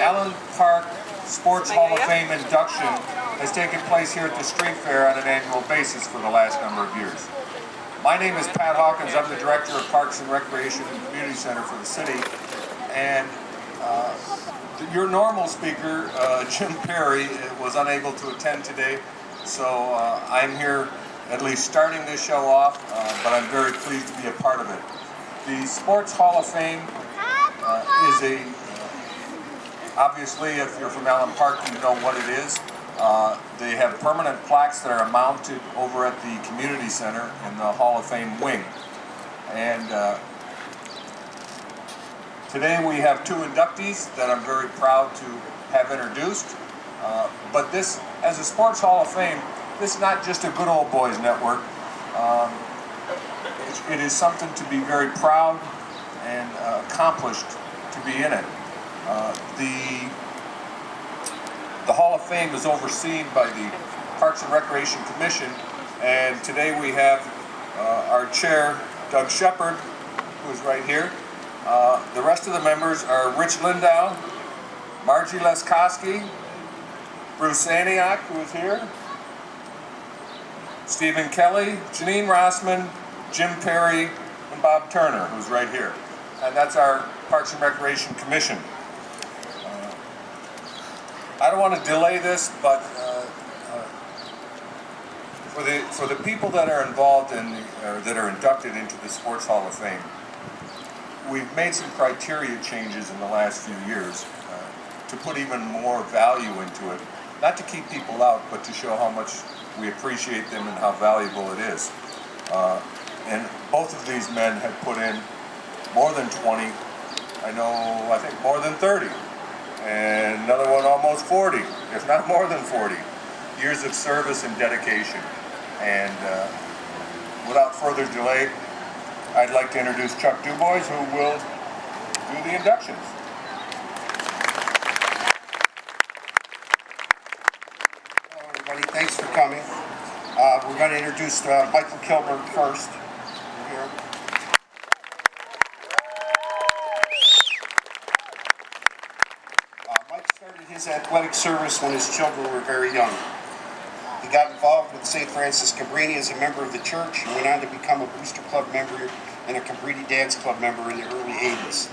Allen Park Sports Hall of Fame induction has taken place here at the Street Fair on an annual basis for the last number of years. My name is Pat Hawkins. I'm the Director of Parks and Recreation and Community Center for the city. And your normal speaker, Jim Perry, was unable to attend today. So I'm here at least starting this show off, but I'm very pleased to be a part of it. The Sports Hall of Fame is obviously, if you're from Allen Park, you know what it is. They have permanent plaques that are mounted over at the community center in the Hall of Fame wing. And today we have two inductees that I'm very proud to have introduced. But this, as a Sports Hall of Fame, this is not just a good old boys network. It is something to be very proud and accomplished to be in it. The Hall of Fame is overseen by the Parks and Recreation Commission, and today we have our chair, Doug Shepard, who is right here. The rest of the members are Rich Lindow, Margie Leskoski, Bruce Antioch, who is here, Stephen Kelly, Janine Rossman, Jim Perry, and Bob Turner, who's right here. And that's our Parks and Recreation Commission. I don't want to delay this, but for the people that are involved in that are inducted into the Sports Hall of Fame, we've made some criteria changes in the last few years to put even more value into it. Not to keep people out, but to show how much we appreciate them and how valuable it is. And both of these men have put in more than 20, I think more than 30. And another one almost 40, if not more than 40, years of service and dedication. And without further delay, I'd like to introduce Chuck Dubois, who will do the inductions. Hello everybody, thanks for coming. We're going to introduce Michael Kilburg first. Here. Started his athletic service when his children were very young. He got involved with St. Francis Cabrini as a member of the church and went on to become a Booster Club member and a Cabrini Dance Club member in the early 80s.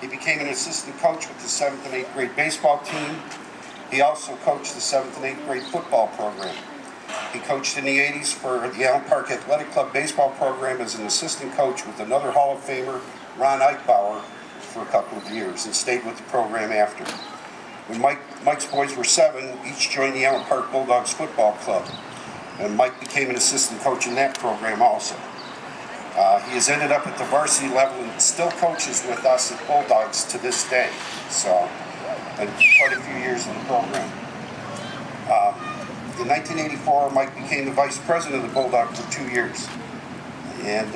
He became an assistant coach with the 7th and 8th grade baseball team. He also coached the 7th and 8th grade football program. He coached in the 80s for the Allen Park Athletic Club baseball program as an assistant coach with another Hall of Famer, Ron Eichbauer, for a couple of years and stayed with the program after. When Mike's boys were 7, each joined the Allen Park Bulldogs football club, and Mike became an assistant coach in that program also. He has ended up at the varsity level and still coaches with us at Bulldogs to this day, so and quite a few years in the program. In 1984, Mike became the vice president of the Bulldogs for 2 years, and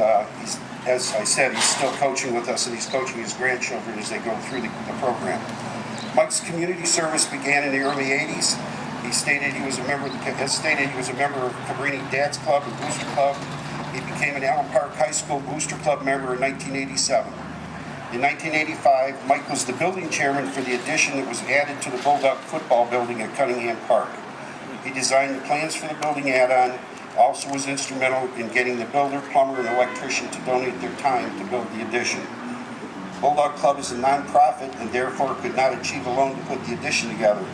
as I said, he's still coaching with us, and he's coaching his grandchildren as they go through the program. Mike's community service began in the early 80s. He stated he was a member of Cabrini Dance Club and Booster Club. He became an Allen Park High School Booster Club member in 1987. In 1985, Mike was the building chairman for the addition that was added to the Bulldog football building at Cunningham Park. He designed the plans for the building add-on, also was instrumental in getting the builder, plumber, and electrician to donate their time to build the addition. Bulldog Club is a non-profit and therefore could not achieve a loan to put the addition together.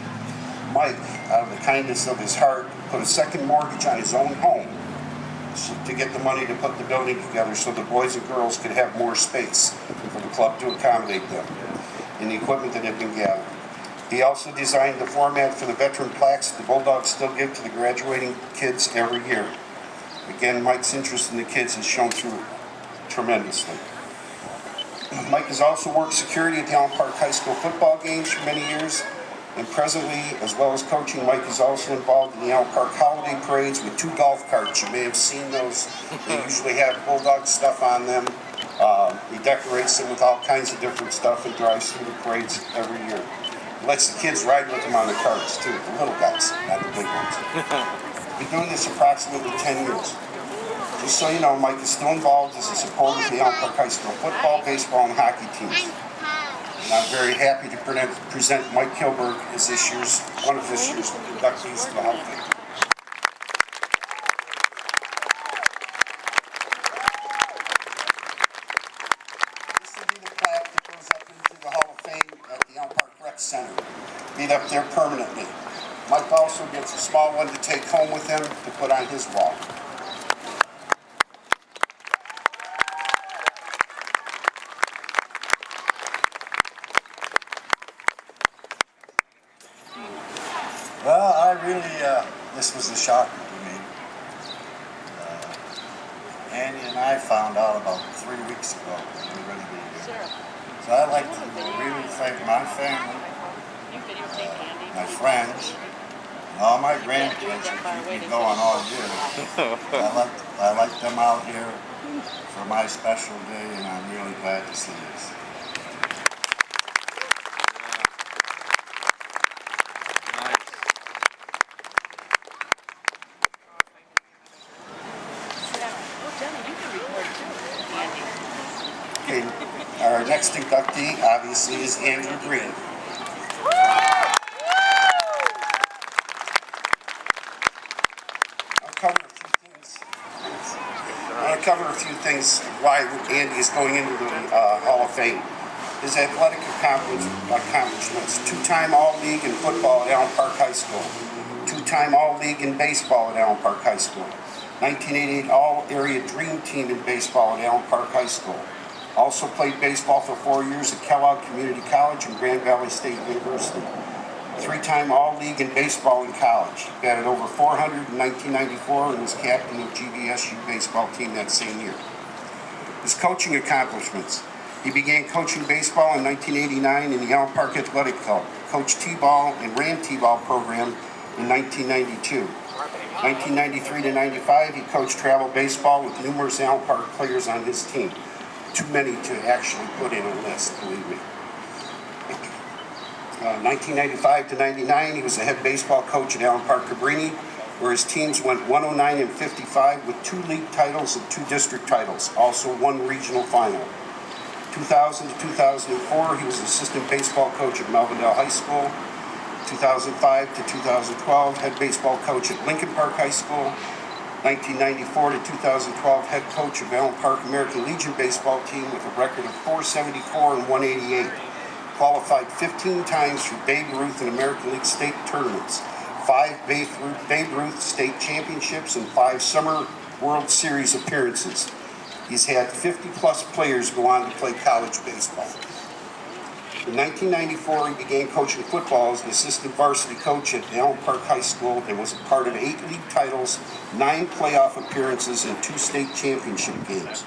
Mike, out of the kindness of his heart, put a second mortgage on his own home to get the money to put the building together so the boys and girls could have more space for the club to accommodate them and the equipment that had been gathered. He also designed the format for the veteran plaques the Bulldogs still give to the graduating kids every year. Again, Mike's interest in the kids has shown through tremendously. Mike has also worked security at the Allen Park High School football games for many years, and presently, as well as coaching, Mike is also involved in the Allen Park holiday parades with 2 golf carts. You may have seen those. They usually have Bulldog stuff on them. He decorates them with all kinds of different stuff and drives through the parades every year. He lets the kids ride with him on the carts too, the little guys, not the big ones. Been doing this approximately 10 years. Just so you know, Mike is still involved as a supporter of the Allen Park High School football, baseball, and hockey teams. And I'm very happy to present Mike Kilburg as one of this year's inductees to the Hall of Fame. This will be the plaque that goes up into the Hall of Fame at the Elm Park Rec Center. Made up there permanently. Mike also gets a small one to take home with him to put on his wall. Well, this was a shocker to me. Andy and I found out about 3 weeks ago when we were going to be here. So I'd like to really thank my family, my friends, and all my grandkids who keep me going all year. I like them out here for my special day, and I'm really glad to see this. Okay, our next inductee, obviously, is Andrew Green. I want to cover a few things why Andy is going into the Hall of Fame. His athletic accomplishments: two-time All-League in football at Allen Park High School, two-time All-League in baseball at Allen Park High School, 1988 All-Area Dream Team in baseball at Allen Park High School. Also played baseball for 4 years at Kellogg Community College and Grand Valley State University. Three-time All-League in baseball in college. Batted over 400 in 1994 and was captain of GVSU baseball team that same year. His coaching accomplishments: he began coaching baseball in 1989 in the Allen Park Athletic Club, coached T-ball and ran T-ball program in 1992. 1993 to 95, he coached travel baseball with numerous Allen Park players on his team. Too many to actually put in a list, believe me. 1995 to 99, he was the head baseball coach at Allen Park Cabrini, where his teams went 109 and 55 with 2 league titles and 2 district titles, also 1 regional final. 2000 to 2004, he was assistant baseball coach at Melvindale High School. 2005 to 2012, head baseball coach at Lincoln Park High School. 1994 to 2012, head coach of Allen Park American Legion baseball team with a record of 474 and 188. Qualified 15 times for Babe Ruth and American League state tournaments, 5 Babe Ruth state championships, and 5 Summer World Series appearances. He's had 50-plus players go on to play college baseball. In 1994, he began coaching football as an assistant varsity coach at Allen Park High School and was a part of 8 league titles, 9 playoff appearances, and 2 state championship games.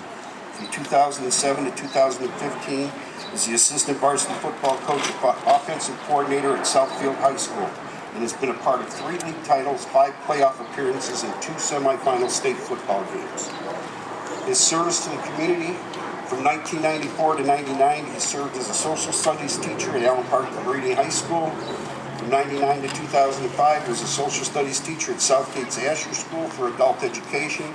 From 2007 to 2015, is the assistant varsity football coach and offensive coordinator at Southfield High School, and has been a part of 3 league titles, 5 playoff appearances, and 2 semifinal state football games. His service to the community: from 1994 to 99, he served as a social studies teacher at Allen Park Cabrini High School. From 99 to 2005, he was a social studies teacher at Southgate's Asher School for adult education.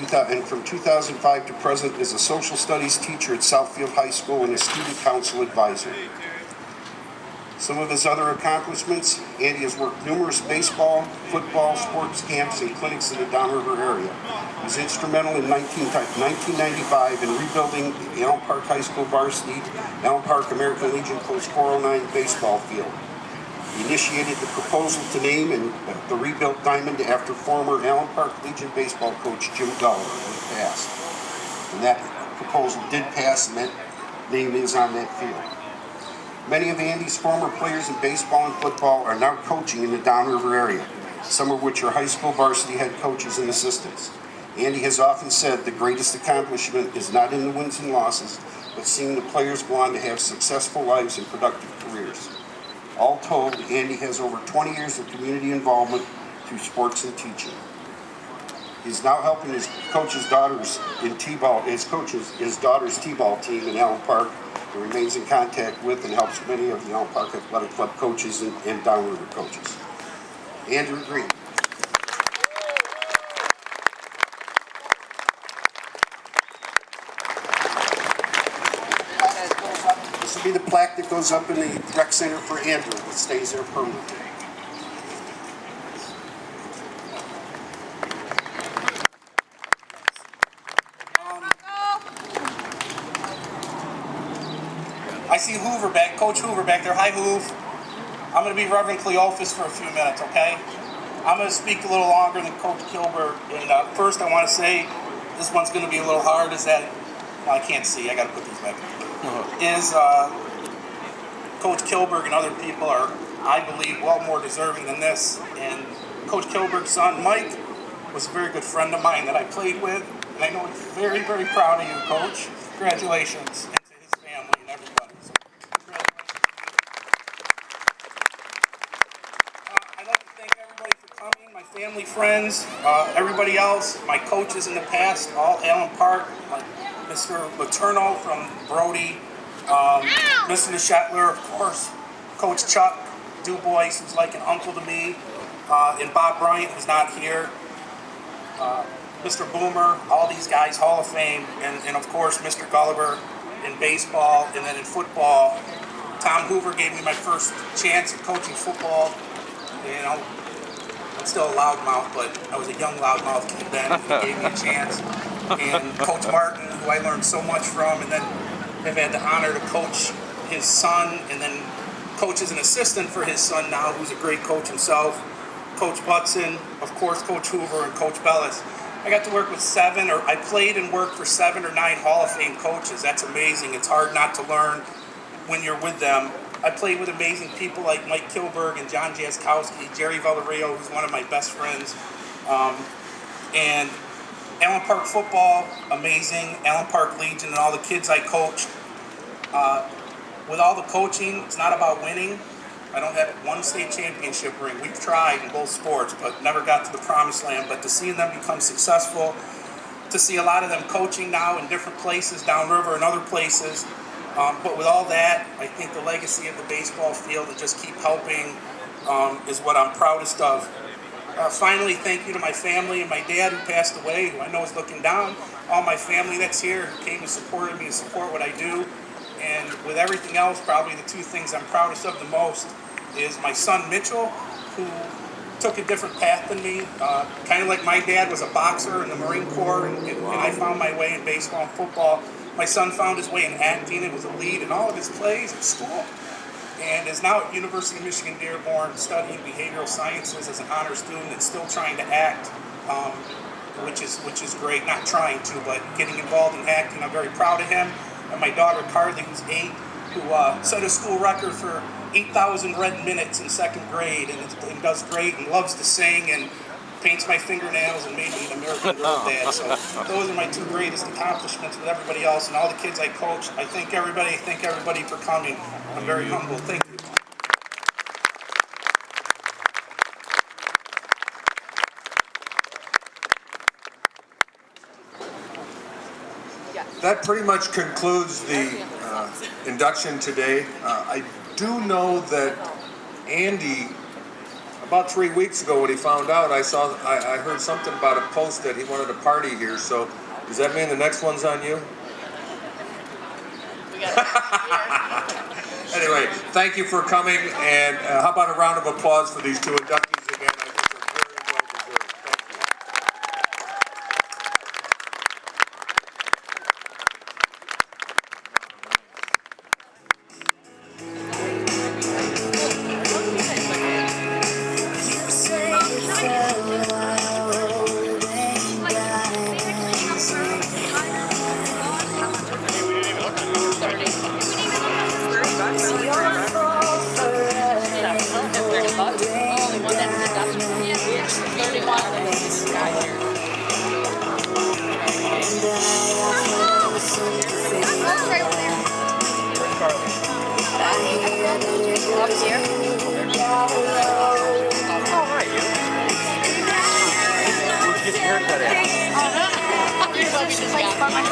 And from 2005 to present is a social studies teacher at Southfield High School and a student council advisor. Some of his other accomplishments: Andy has worked numerous baseball, football, sports camps, and clinics in the Downriver area. He was instrumental in 1995 in rebuilding the Allen Park High School varsity Allen Park American Legion Post 409 baseball field. He initiated the proposal to name the rebuilt diamond after former Allen Park Legion baseball coach Jim Gulliver, and it passed. And that proposal did pass, and that name is on that field. Many of Andy's former players in baseball and football are now coaching in the Downriver area, some of which are high school varsity head coaches and assistants. Andy has often said the greatest accomplishment is not in the wins and losses, but seeing the players go on to have successful lives and productive careers. All told, Andy has over 20 years of community involvement through sports and teaching. He's now helping his daughter's T-ball team in Allen Park. He remains in contact with and helps many of the Allen Park Athletic Club coaches and Downriver coaches. Andrew Green. This will see the plaque that goes up in the rec center for Andrew that stays there permanently. I see Hoover back, Coach Hoover back there. Hi, Hoove. I'm going to be Reverend Cleophas for a few minutes, okay? I'm going to speak a little longer than Coach Kilburg. And first, I want to say this one's going to be a little hard. Is that well, I can't see. I got to put these back. Is Coach Kilburg and other people are, I believe, well more deserving than this. And Coach Kilburg's son, Mike, was a very good friend of mine that I played with. And I know he's very, very proud of you, Coach. Congratulations. And everybody. So, I'd like to thank everybody for coming, my family, friends, everybody else, my coaches in the past, all Allen Park, like Mr. Letourneau from Brody, Mr. DeShetler, of course, Coach Chuck Dubois, who's like an uncle to me, and Bob Bryant, who's not here, Mr. Boomer, all these guys, Hall of Fame, and of course, Mr. Gulliver, in baseball, and then in football. Tom Hoover gave me my first chance at coaching football. You know, I'm still a loudmouth, but I was a young loudmouth kid then. He gave me a chance. And Coach Martin, who I learned so much from, and then have had the honor to coach his son, and then coach as an assistant for his son now, who's a great coach himself. Coach Butson, of course, Coach Hoover, and Coach Bellis. I got to work with I played and worked for 7 or 9 Hall of Fame coaches. That's amazing. It's hard not to learn when you're with them. I played with amazing people like Mike Kilburg and John Jaskowski, Jerry Villarreal, who's one of my best friends. And Allen Park football, amazing. Allen Park Legion and all the kids I coached. With all the coaching, it's not about winning. I don't have one state championship ring. We've tried in both sports, but never got to the promised land. But to see them become successful, to see a lot of them coaching now in different places, downriver and other places. But with all that, I think the legacy of the baseball field to just keep helping is what I'm proudest of. Finally, thank you to my family and my dad who passed away, who I know is looking down. All my family that's here who came and supported me to support what I do. And with everything else, probably the 2 things I'm proudest of the most is my son Mitchell, who took a different path than me. Kind of like my dad was a boxer in the Marine Corps, and I found my way in baseball and football. My son found his way in acting and was a lead in all of his plays at school, and is now at University of Michigan Dearborn studying behavioral sciences as an honor student and still trying to act, which is great. Not trying to, but getting involved in acting. I'm very proud of him. And my daughter Carly, who's 8, who set a school record for 8,000 read minutes in 2nd grade, and does great and loves to sing and paints my fingernails and made me an American Girl dad. So those are my 2 greatest accomplishments with everybody else and all the kids I coach. I thank everybody for coming. I'm very humble. Thank you. That pretty much concludes the induction today. I do know that Andy, about 3 weeks ago when he found out, I heard something about a post that he wanted a party here. So does that mean the next one's on you? Anyway, thank you for coming, and how about a round of applause for these 2 inductees again? I think they're very well deserved. Thank you. Up here. All right, you. Where'd you get your haircut at? You're supposed to play for my